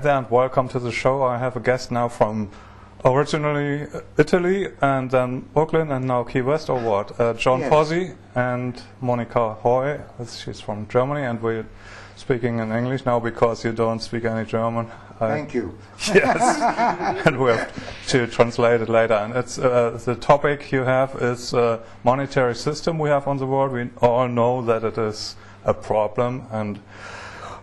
there and welcome to the show. I have a guest now from originally Italy and then Brooklyn and now Key West or what? John Pozzi and Monika Hoy. She's from Germany and we're speaking in English now because you don't speak any German. Thank you. Yes, and we have to translate it later. And it's the topic you have is monetary system we have on the world. We all know that it is a problem and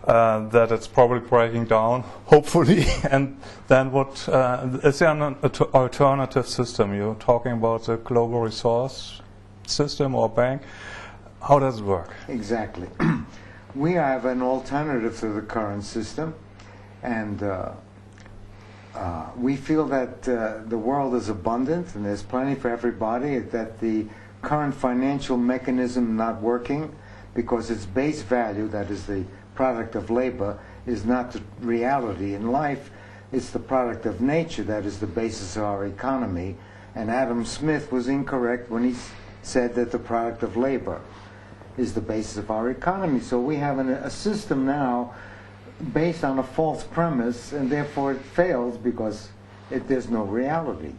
that it's probably breaking down, hopefully. And then what is there an alternative system? You're talking about the global resource system or bank. How does it work? Exactly. We have an alternative to the current system, and we feel that the world is abundant and there's plenty for everybody, that the current financial mechanism not working because its base value, that is the product of labor, is not the reality in life. It's the product of nature that is the basis of our economy. And Adam Smith was incorrect when he said that the product of labor is the basis of our economy. So we have a system now based on a false premise, and therefore it fails because there's no reality.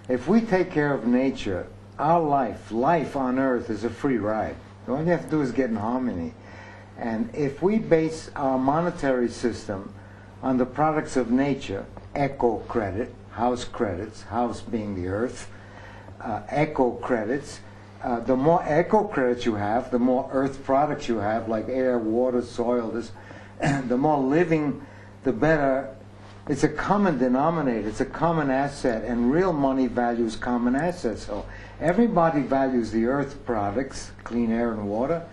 If we take care of nature, our life on earth is a free ride. All you have to do is get in harmony. And if we base our monetary system on the products of nature, eco credit, house credits, house being the earth, eco credits, the more eco credits you have, the more earth products you have, like air, water, soil, the more living, the better. It's a common denominator, it's a common asset, and real money values common assets. So everybody values the earth products, clean air and water,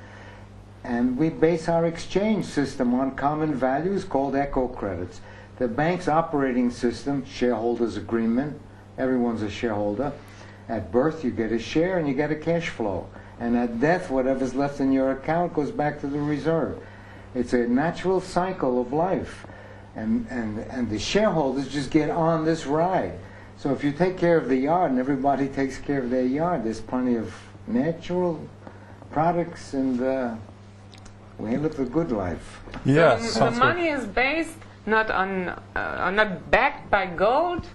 and we base our exchange system on common values called eco credits. The bank's operating system, shareholders agreement, everyone's a shareholder. At birth you get a share and you get a cash flow. And at death whatever's left in your account goes back to the reserve. It's a natural cycle of life. And the shareholders just get on this ride. So if you take care of the yard and everybody takes care of their yard, there's plenty of natural products and we live a good life. Yes. So the money is based not backed by gold,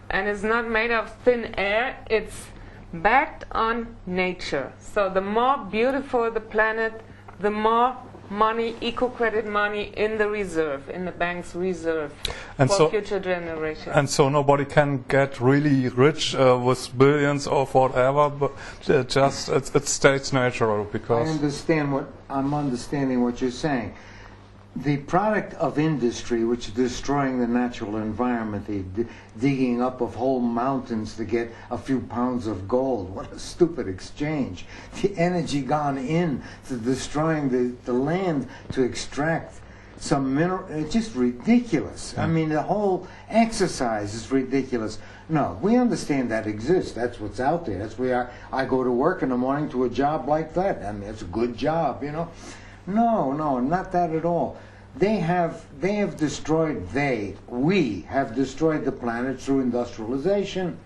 and it's not made of thin air. It's backed on nature. So the more beautiful the planet, the more money, eco-credit money in the reserve, in the bank's reserve, and for future generations. And so nobody can get really rich with billions or whatever, but just it stays natural because I'm understanding what you're saying. The product of industry, which is destroying the natural environment, the digging up of whole mountains to get a few pounds of gold. What a stupid exchange. The energy gone in to destroying the land to extract some mineral. It's just ridiculous. I mean, the whole exercise is ridiculous. No, we understand that exists. That's what's out there. That's where I go to work in the morning to a job like that. I mean, it's a good job, you know. No, not that at all. We have destroyed the planet through industrialization,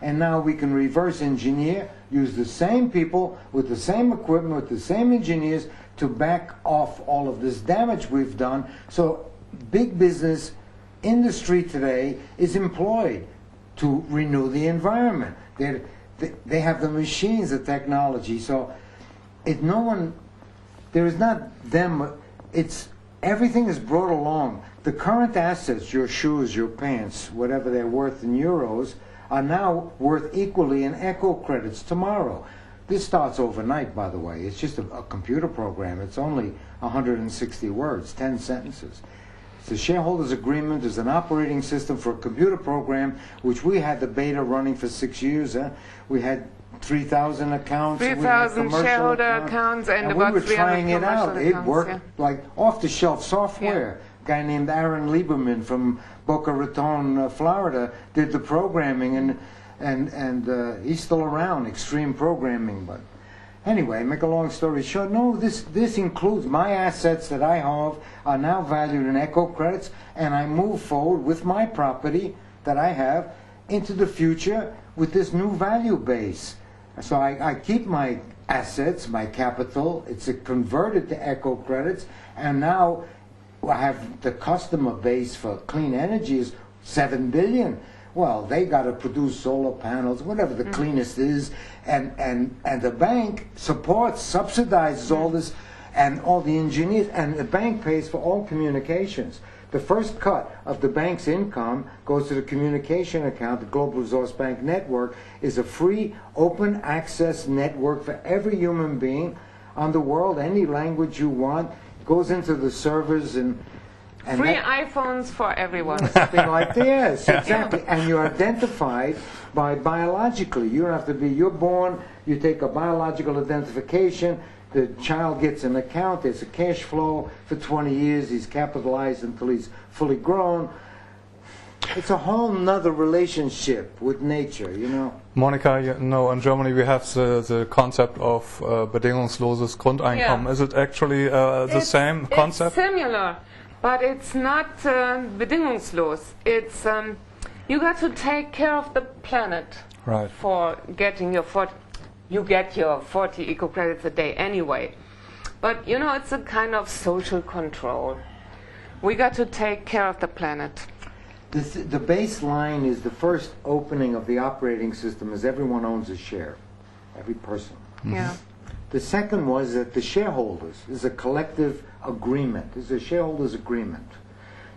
and now we can reverse engineer, use the same people with the same equipment, with the same engineers to back off all of this damage we've done. So big business industry today is employed to renew the environment. They have the machines, the technology. So there is not them, everything is brought along. The current assets, your shoes, your pants, whatever they're worth in euros, are now worth equally in eco credits tomorrow. This starts overnight, by the way. It's just a computer program. It's only 160 words, 10 sentences. The shareholders agreement is an operating system for a computer program, which we had the beta running for 6 years. We had 3,000 accounts. 3,000 shareholder accounts and about we were trying it out. Accounts, it worked like off-the-shelf software. A guy named Aaron Lieberman from Boca Raton, Florida, did the programming, and he's still around, Extreme Programming. But anyway, make a long story short, no, this includes my assets that I have are now valued in eco credits, and I move forward with my property that I have into the future with this new value base. So I keep my assets, my capital, it's converted to eco credits, and now have the customer base for clean energy is 7 billion. Well, they got to produce solar panels, whatever the cleanest is, and the bank supports, subsidizes all this, and all the engineers, and the bank pays for all communications. The first cut of the bank's income goes to the communication account. The Global Resource Bank Network is a free, open access network for every human being on the world, any language you want. It goes into the servers and free iPhones for everyone. Something like this, exactly. And you're identified by biologically. You don't have to be, you're born, you take a biological identification, the child gets an account, there's a cash flow for 20 years, he's capitalized until he's fully grown. It's a whole nother relationship with nature, you know. Monika, you know, in Germany we have the concept of bedingungsloses Grundeinkommen. Yeah. Is it actually the same concept? It's similar, but it's not bedingungslos. It's you got to take care of the planet Right. for getting your 40. You get your 40 eco credits a day anyway. But, you know, it's a kind of social control. We got to take care of the planet. The baseline is the first opening of the operating system is everyone owns a share, every person. Yeah. The second was that the shareholders is a collective agreement. It's a shareholders agreement.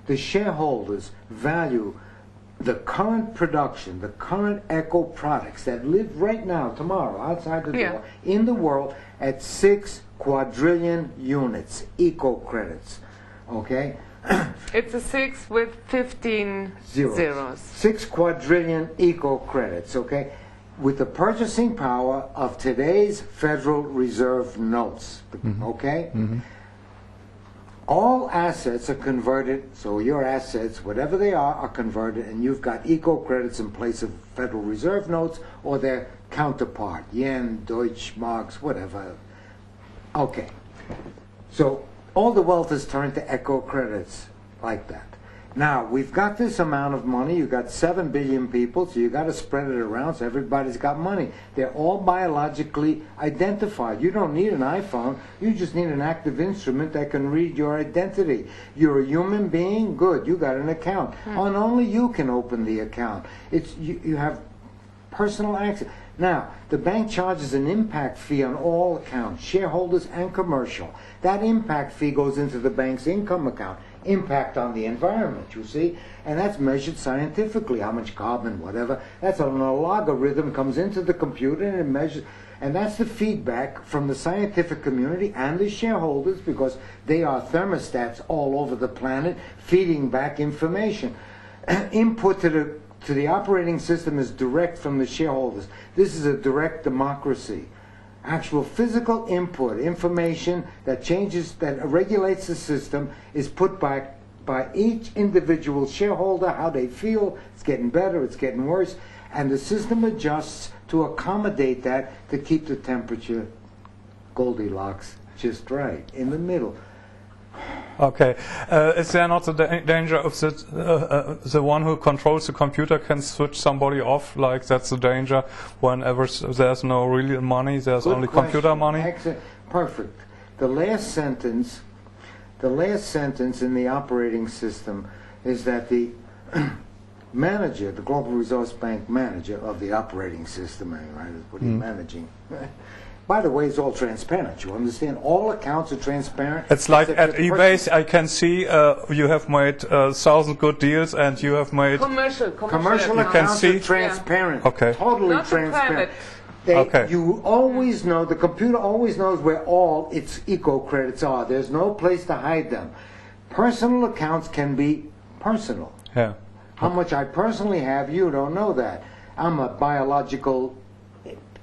The shareholders value the current production, the current eco products that live right now, tomorrow, outside the door, in the world at 6 quadrillion units, eco credits. Okay? It's a 6 with 15 zeros. 6 quadrillion eco credits, okay? With the purchasing power of today's Federal Reserve notes, okay? All assets are converted, so your assets, whatever they are converted, and you've got eco credits in place of Federal Reserve notes or their counterpart, yen, Deutsch, marks, whatever. Okay. So all the wealth is turned to eco credits like that. Now, we've got this amount of money. You've got 7 billion people, so you've got to spread it around so everybody's got money. They're all biologically identified. You don't need an iPhone. You just need an active instrument that can read your identity. You're a human being? Good. You got an account. And only you can open the account. It's you have personal access. Now, the bank charges an impact fee on all accounts, shareholders and commercial. That impact fee goes into the bank's income account. Impact on the environment, you see, and that's measured scientifically, how much carbon, whatever. That's on a logarithm, comes into the computer and it measures, and that's the feedback from the scientific community and the shareholders, because they are thermostats all over the planet feeding back information. Input to the operating system is direct from the shareholders. This is a direct democracy. Actual physical input, information that changes, that regulates the system, is put back by each individual shareholder, how they feel, it's getting better, it's getting worse, and the system adjusts to accommodate that to keep the temperature Goldilocks just right, in the middle. Okay. Is there not the danger of the one who controls the computer can switch somebody off? Like that's the danger whenever there's no real money, there's Good only question. computer money? Excellent. Perfect. The last sentence in the operating system is that the manager, the Global Resource Bank manager of the operating system, right, is what he's managing. By the way, it's all transparent. You understand? All accounts are transparent. It's like at eBay, I can see you have made 1,000 good deals, and you have made Commercial accounts are transparent. Okay. Totally Not transparent. You always know, the computer always knows where all its eco credits are. There's no place to hide them. Personal accounts can be personal. Yeah. How much I personally have, you don't know that. I'm a biological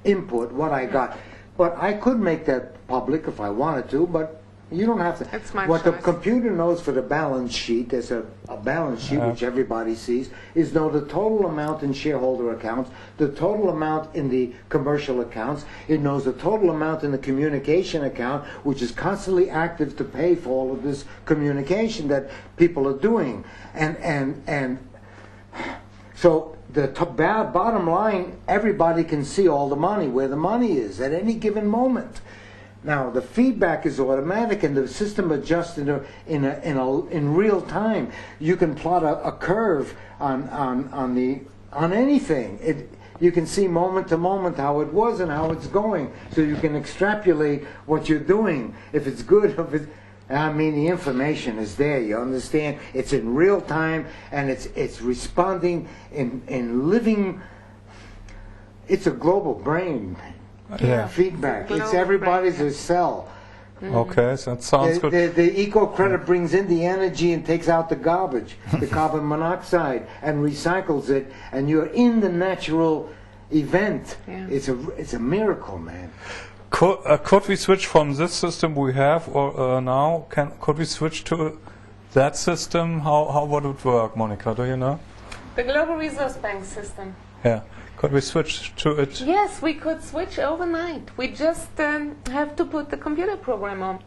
input, what I got. But I could make that public if I wanted to, but you don't have to. It's my what choice. the computer knows for the balance sheet, there's a balance sheet which everybody sees, is know the total amount in shareholder accounts, the total amount in the commercial accounts. It knows the total amount in the communication account, which is constantly active to pay for all of this communication that people are doing. And so the bottom line, everybody can see all the money, where the money is at any given moment. Now the feedback is automatic, and the system adjusts in real time. You can plot a curve on anything. You can see moment to moment how it was and how it's going, so you can extrapolate what you're doing. If it's good, the information is there. You understand? It's in real time, and it's responding in living. It's a global brain. Feedback. It's everybody's a cell. Okay, so that sounds good. The eco-credit brings in the energy and takes out the garbage, the carbon monoxide, and recycles it, and you're in the natural event. Yeah. It's a miracle, man. Could we switch from this system we have now? Could we switch to that system? How would it work, Monika? Do you know? The Global Resource Bank system. Yeah. Could we switch to it? Yes, we could switch overnight. We just have to put the computer program on.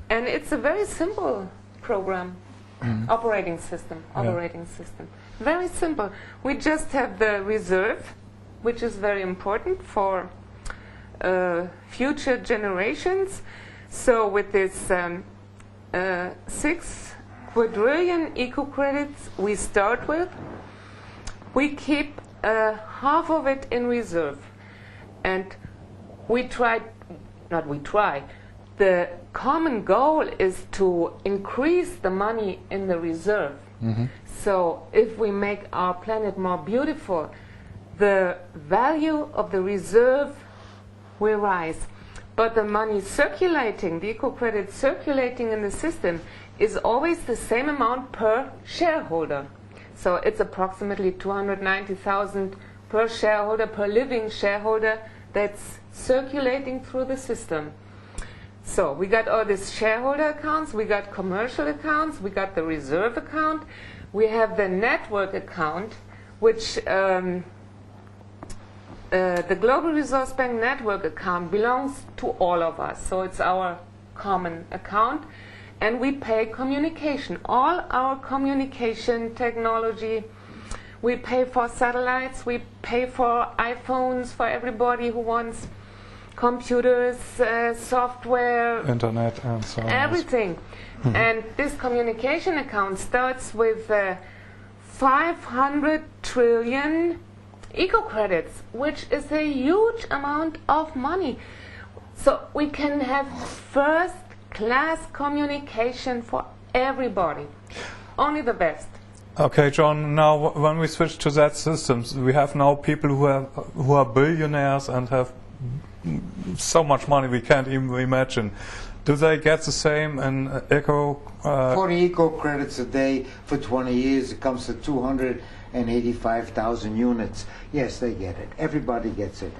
And it's a very simple program, operating system. Very simple. We just have the reserve, which is very important for future generations. So with this 6 quadrillion eco-credits we start with, we keep half of it in reserve, and the common goal is to increase the money in the reserve. So if we make our planet more beautiful, the value of the reserve will rise, but the money circulating, the eco-credit circulating in the system, is always the same amount per shareholder. So it's approximately 290,000 per shareholder, per living shareholder, that's circulating through the system. So we got all these shareholder accounts, we got commercial accounts, we got the reserve account, we have the network account, which the Global Resource Bank network account belongs to all of us. So it's our common account. And we pay communication, all our communication technology. We pay for satellites, we pay for iPhones for everybody who wants computers, software, internet, and so on. Everything. And this communication account starts with 500 trillion eco-credits, which is a huge amount of money. So we can have first-class communication for everybody. Only the best. Okay, John, now when we switch to that system, we have now people who are billionaires and have so much money we can't even imagine. Do they get the same in 40 eco credits a day for 20 years, it comes to 285,000 units. Yes, they get it. Everybody gets it.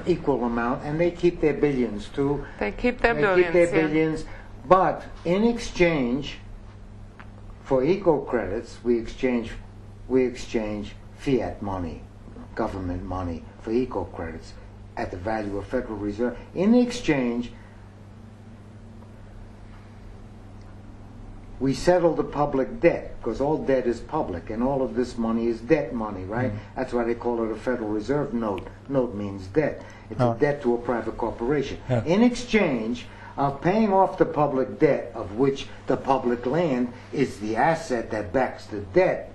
Equal amount, and they keep their billions too. They keep their billions. But in exchange for eco credits, we exchange fiat money, government money, for eco credits at the value of Federal Reserve. In exchange, we settle the public debt, because all debt is public, and all of this money is debt money, right? That's why they call it a Federal Reserve note. Note means debt. It's a debt to a private corporation. Yeah. In exchange of paying off the public debt, of which the public land is the asset that backs the debt,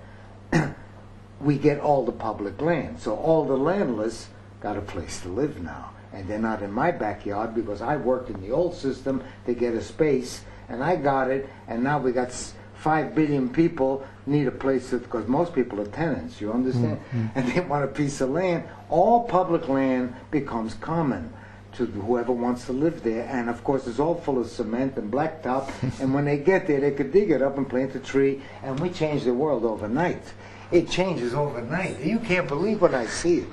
we get all the public land. So all the landless got a place to live now. And they're not in my backyard, because I worked in the old system to get a space, and I got it, and now we got 5 billion people need a place to, because most people are tenants, you understand? And they want a piece of land. All public land becomes common to whoever wants to live there, and of course it's all full of cement and blacktop, and when they get there they could dig it up and plant a tree, and we change the world overnight. It changes overnight. You can't believe when I see it.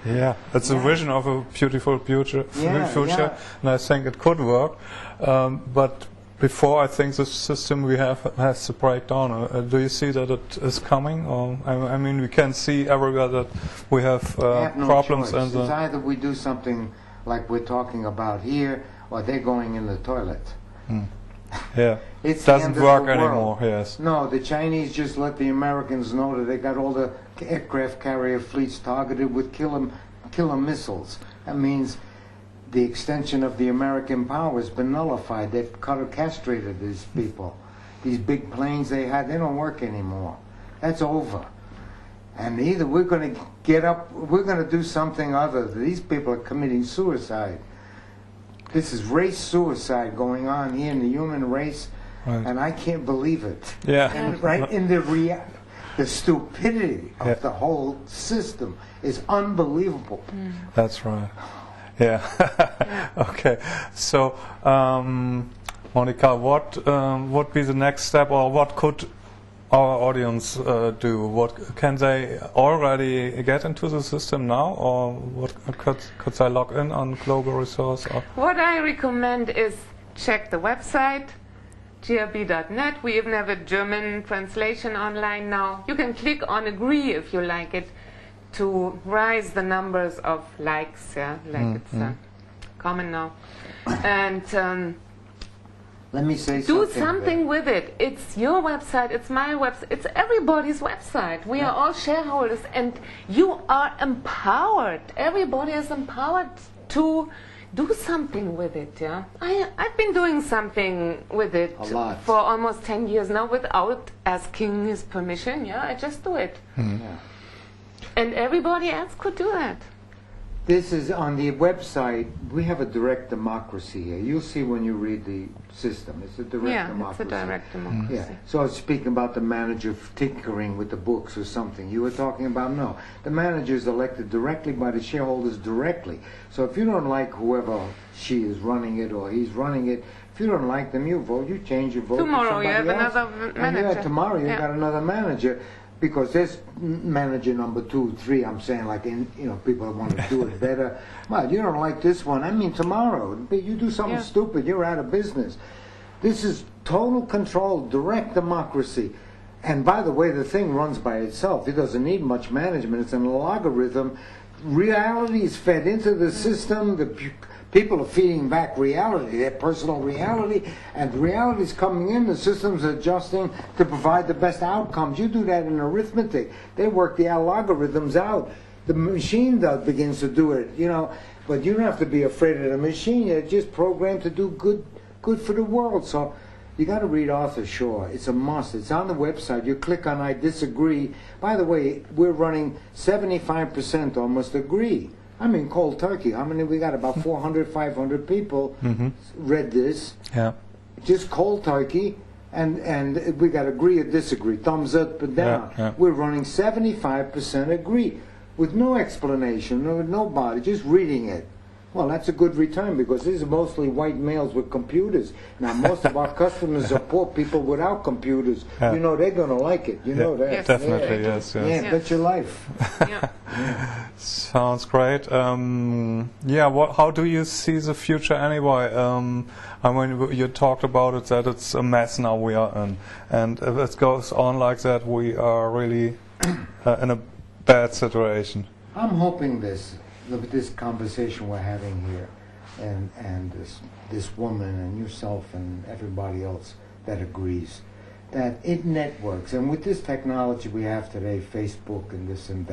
Yeah, it's a vision of a beautiful future, and I think it could work. But before, I think the system we have has to break down. Do you see that it is coming? Or, I mean, we can see everywhere that we have no problems. Choice. It's either we do something like we're talking about here, or they're going in the toilet. Yeah, it doesn't work anymore. Yes. No, the Chinese just let the Americans know that they got all the aircraft carrier fleets targeted with killer missiles. That means the extension of the American power has been nullified. They've castrated these people. These big planes they had, they don't work anymore. That's over. And either we're going to get up, we're going to do something other. These people are committing suicide. This is race suicide going on here in the human race, and I can't believe it. Yeah. And right in the stupidity of the whole system is unbelievable. That's right. Yeah. Okay. So, Monika, what would be the next step, or what could our audience do? What can they already get into the system now, or what could they log in on Global Resource? Or? What I recommend is check the website, grb.net. We even have a German translation online now. You can click on agree if you like it, to rise the numbers of likes, it's common now. And let me say do something with it. It's your website, it's my website, it's everybody's website. We are all shareholders, and you are empowered. Everybody is empowered to do something with it. I've been doing something with it for almost 10 years now without asking his permission. I just do it. And everybody else could do that. This is on the website. We have a direct democracy here. You'll see when you read the system. It's a direct democracy. It's a direct democracy. Yeah. So I was speaking about the manager tinkering with the books or something. You were talking about, no. The manager is elected directly by the shareholders directly. So if you don't like whoever she is running it or he's running it, if you don't like them, you vote. You change your vote. Tomorrow you have another manager. And tomorrow you got another manager. Because there's manager number 2, 3. I'm saying, like, people want to do it better. Well, you don't like this one. I mean, tomorrow you do something stupid, you're out of business. This is total control, direct democracy. And by the way, the thing runs by itself. It doesn't need much management. It's an algorithm. Reality is fed into the system. The people are feeding back reality, their personal reality, and reality is coming in. The system's adjusting to provide the best outcomes. You do that in arithmetic. They work the algorithms out. The machine begins to do it, But you don't have to be afraid of the machine. You're just programmed to do good for the world. So you got to read Arthur Shaw. It's a must. It's on the website. You click on I disagree. By the way, we're running 75% almost agree. I mean, cold turkey. How many we got? About 400, 500 people read this. Yeah. Just cold turkey, and we got agree or disagree, thumbs up and down. Yeah. We're running 75% agree, with no explanation, with nobody, just reading it. Well, that's a good return because these are mostly white males with computers. Now, most of our customers are poor people without computers. They're going to like it. You know that. Yes. Definitely, yes. Bet your life. Sounds great. How do you see the future anyway? I mean, you talked about it, that it's a mess now we are in. And if it goes on like that, we are really in a bad situation. I'm hoping this conversation we're having here, and this woman and yourself and everybody else that agrees, that it networks. And with this technology we have today, Facebook and this and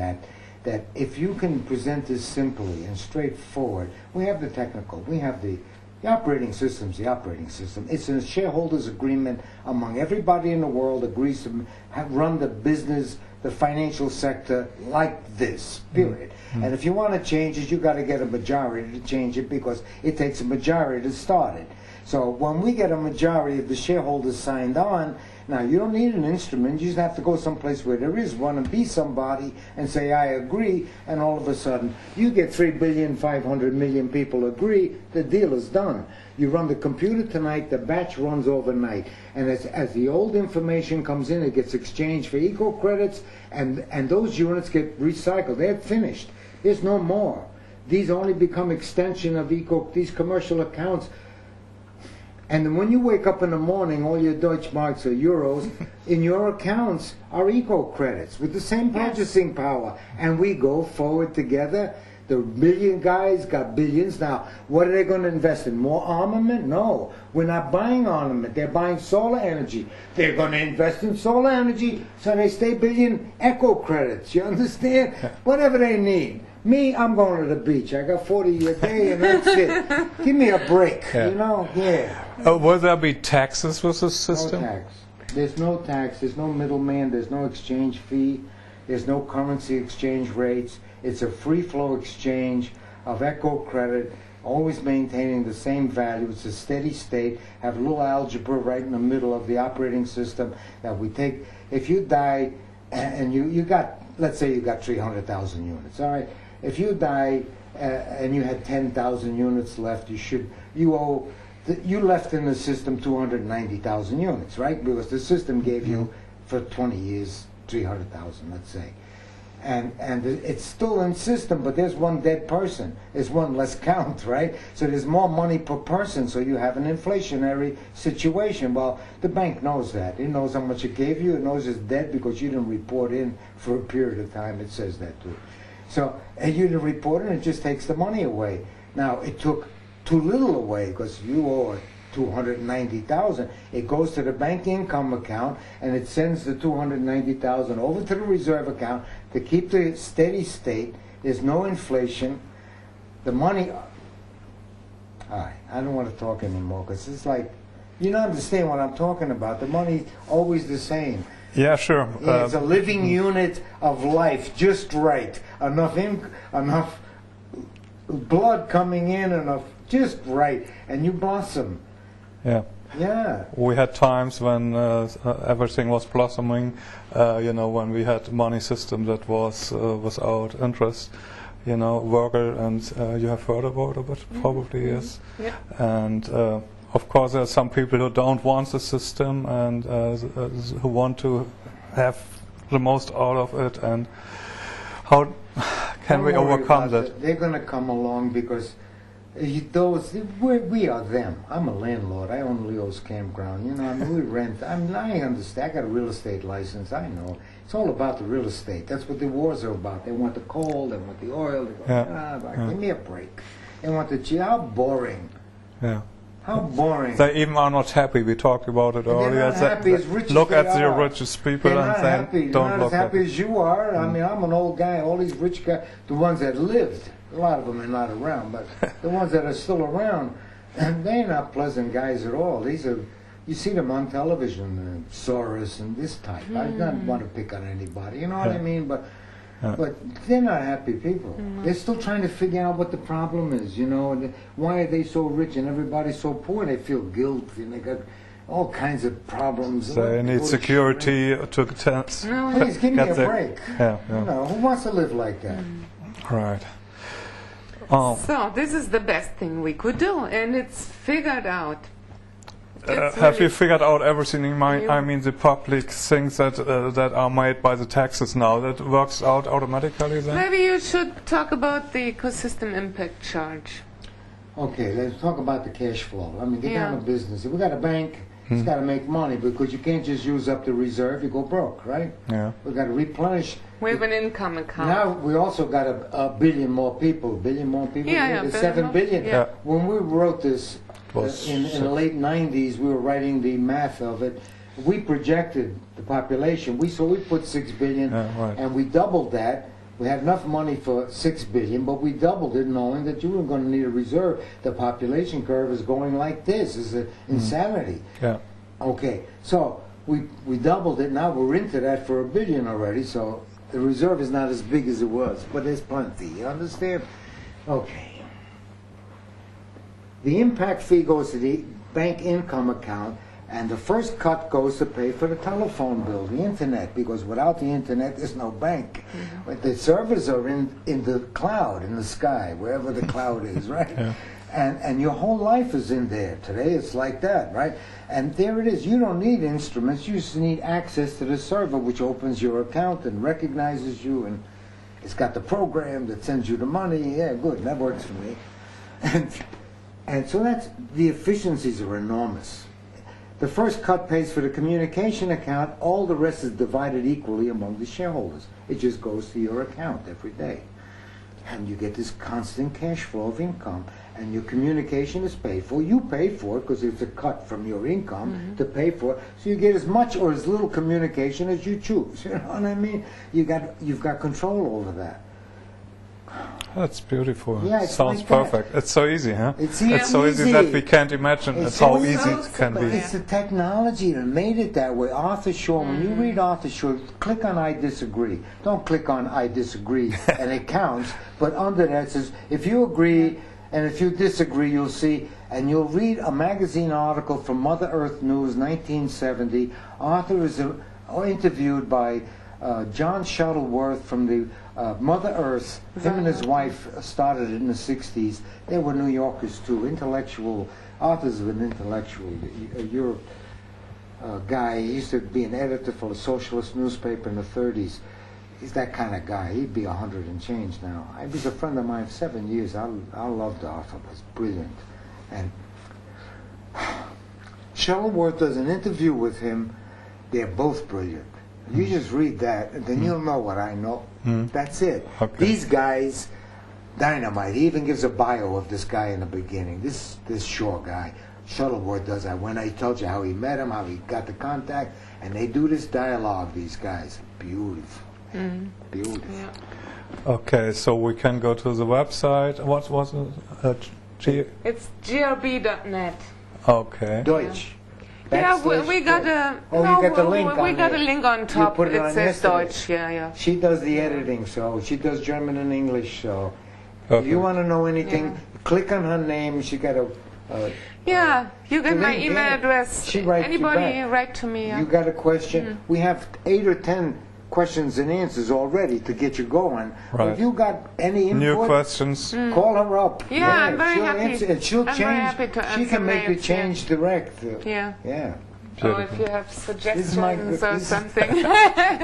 that if you can present this simply and straightforward, we have the technical, we have the operating system's the operating system. It's a shareholders agreement among everybody in the world agrees to run the business, the financial sector like this, period. And if you want to change it, you got to get a majority to change it because it takes a majority to start it. So when we get a majority of the shareholders signed on, now you don't need an instrument, you just have to go someplace where there is one and be somebody and say, I agree, and all of a sudden you get 3,500,000,000 people agree, the deal is done. You run the computer tonight, the batch runs overnight. And as the old information comes in, it gets exchanged for eco credits, and those units get recycled. They're finished. There's no more. These only become extension of these commercial accounts. And then when you wake up in the morning, all your Deutschmarks or euros in your accounts are eco credits with the same purchasing power. And we go forward together. The billion guys got billions. Now, what are they going to invest in? More armament? No. We're not buying armament. They're buying solar energy. They're going to invest in solar energy so they stay billion eco credits. You understand? Whatever they need. Me, I'm going to the beach. I got 40 a day and that's it. Give me a break, you know? Yeah. Will there be taxes with this system? No tax. There's no tax. There's no middleman. There's no exchange fee. There's no currency exchange rates. It's a free flow exchange of eco credit, always maintaining the same value. It's a steady state. Have a little algebra right in the middle of the operating system that we take. If you die and you got, let's say you got 300,000 units, all right? If you die and you had 10,000 units left, you left in the system 290,000 units, right? Because the system gave you for 20 years 300,000, let's say. And it's still in system, but there's one dead person. There's one less count, right? So there's more money per person, so you have an inflationary situation. Well, the bank knows that. It knows how much it gave you. It knows it's dead because you didn't report in for a period of time. It says that too. So, and you didn't report it, it just takes the money away. Now, it took too little away because you owe 290,000. It goes to the bank income account and it sends the 290,000 over to the reserve account to keep the steady state. There's no inflation. The money. All right, I don't want to talk anymore because it's like, you don't understand what I'm talking about. The money's always the same. Yeah, sure. Yeah, it's a living unit of life, just right. Enough blood coming in, enough just right, and you blossom. Yeah. Yeah. We had times when everything was blossoming. When we had money system that was without interest. Worker, and you have heard about it, probably yes. Yeah. And of course, there are some people who don't want the system and who want to have the most out of it. And how can we overcome that? They're going to come along because we are them. I'm a landlord. I own Leo's Campground. We rent. I understand. I got a real estate license. I know. It's all about the real estate. That's what the wars are about. They want the coal. They want the oil. They go, give me a break. They want the how boring. Yeah. How boring. They even are not happy. We talked about it earlier. They're not happy as rich look as at they the are. richest people They're and not then happy. don't They're not look as happy at as you are. I mean, I'm an old guy. All these rich guys, the ones that lived, a lot of them are not around, but the ones that are still around, and they're not pleasant guys at all. These are, you see them on television, Soros and this type. I don't want to pick on anybody, you know what I mean? But they're not happy people. They're still trying to figure out what the problem is, and why are they so rich and everybody's so poor? They feel guilty and they got all kinds of problems. They need security to get. No, please give me a break. Yeah. Who wants to live like that? Right. So this is the best thing we could do, and it's figured out. Have you figured out everything? I mean, the public things that are made by the taxes now, that works out automatically then? Maybe you should talk about the ecosystem impact charge. Okay, let's talk about the cash flow. I mean, get down to business. If we got a bank, it's got to make money because you can't just use up the reserve. You go broke, right? Yeah. We got to replenish. We have an income account. Now we also got a billion more people. Yeah, There's 7 billion. Yeah. When we wrote this in the late 90s, we were writing the math of it. We projected the population. We put 6 billion, and we doubled that. We had enough money for 6 billion, but we doubled it, knowing that you were going to need a reserve. The population curve is going like this. It's insanity. Yeah. Okay, so we doubled it. Now we're into that for 1 billion already. So the reserve is not as big as it was, but there's plenty. You understand? Okay. The impact fee goes to the bank income account, and the first cut goes to pay for the telephone bill, the internet, because without the internet, there's no bank. But the servers are in the cloud, in the sky, wherever the cloud is, right? Yeah. And your whole life is in there. Today it's like that, right? And there it is. You don't need instruments. You just need access to the server, which opens your account and recognizes you, and it's got the program that sends you the money. Yeah, good. That works for me. And so the efficiencies are enormous. The first cut pays for the communication account. All the rest is divided equally among the shareholders. It just goes to your account every day. And you get this constant cash flow of income. And your communication is paid for. You pay for it because it's a cut from your income to pay for it. So you get as much or as little communication as you choose. You know what I mean? You've got control over that. That's beautiful. Yeah, it sounds like perfect. It's so easy, huh? It's so easy that we can't imagine how easy it can be. It's the technology that made it that way. Arthur Shaw, when you read Arthur Shaw, click on I disagree. Don't click on I disagree and it counts. But under that it says, if you agree and if you disagree, you'll see, and you'll read a magazine article from Mother Earth News, 1970. Arthur is interviewed by John Shuttleworth from the Mother Earth. Him and his wife started it in the 60s. They were New Yorkers too, intellectual. Arthur's an intellectual Europe guy. He used to be an editor for a socialist newspaper in the 30s. He's that kind of guy. He'd be 100 and change now. He was a friend of mine for 7 years. I loved Arthur. It was brilliant. And Shuttleworth does an interview with him. They're both brilliant. You just read that, and then you'll know what I know. That's it. Okay. These guys, dynamite. He even gives a bio of this guy in the beginning. This Shaw guy. Shuttleworth does that. When I told you how he met him, how he got the contact, and they do this dialogue, these guys. Beautiful. Beautiful. Yeah. Okay, so we can go to the website. What was it? It's grb.net. Okay. Deutsch. Yeah, we got a. Oh, no, you got the link we on got there. a link on top. put it It on says yesterday. Deutsch. Yeah. She does the editing, so she does German and English. So if you Okay. want to know anything, click on her name. She got a. Yeah, you get my link, email yeah. address. She writes you Anybody back. write to me? You got a question? We have 8 or 10 questions and answers already to get you going. Right. If you got any input, New questions. call her up. Yeah, I'm very she'll happy. Answer, and she'll I'm change. very happy to she answer can make the mails, yeah. change direct. Yeah. Yeah. Oh, if you have suggestions or this- something.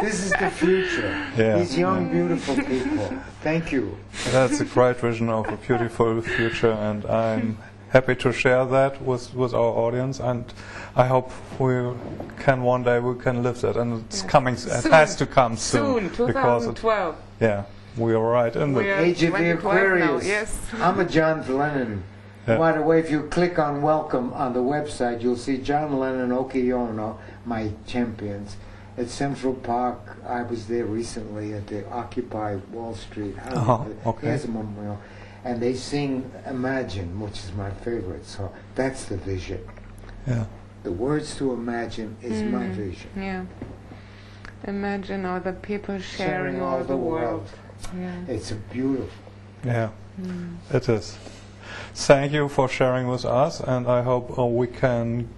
This is the future. Yeah. These young, beautiful people. Thank you. That's a great vision of a beautiful future, and I'm happy to share that with our audience. And I hope we can one day live that, and it's coming. It Soon. has to come soon, Soon, because 2012. we are right in We the. are Age of the 2012 now, Aquarius. yes. I'm a John Lennon. Yeah. By the way, if you click on Welcome on the website, you'll see John Lennon, Okiono, my champions. At Central Park, I was there recently at the Occupy Wall Street. Okay. He has a memorial. And they sing Imagine, which is my favorite. So that's the vision. Yeah. The words to imagine is my vision. Yeah. Imagine all the people sharing all the world. Yeah. It's a beautiful. Yeah. It is. Thank you for sharing with us, and I hope we can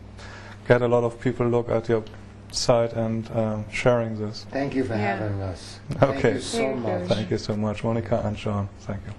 get a lot of people look at your site and sharing this. Thank you for Yeah. having us. Okay. Thank you so Thank you. much. Thank you so much, Monika and John. Thank you.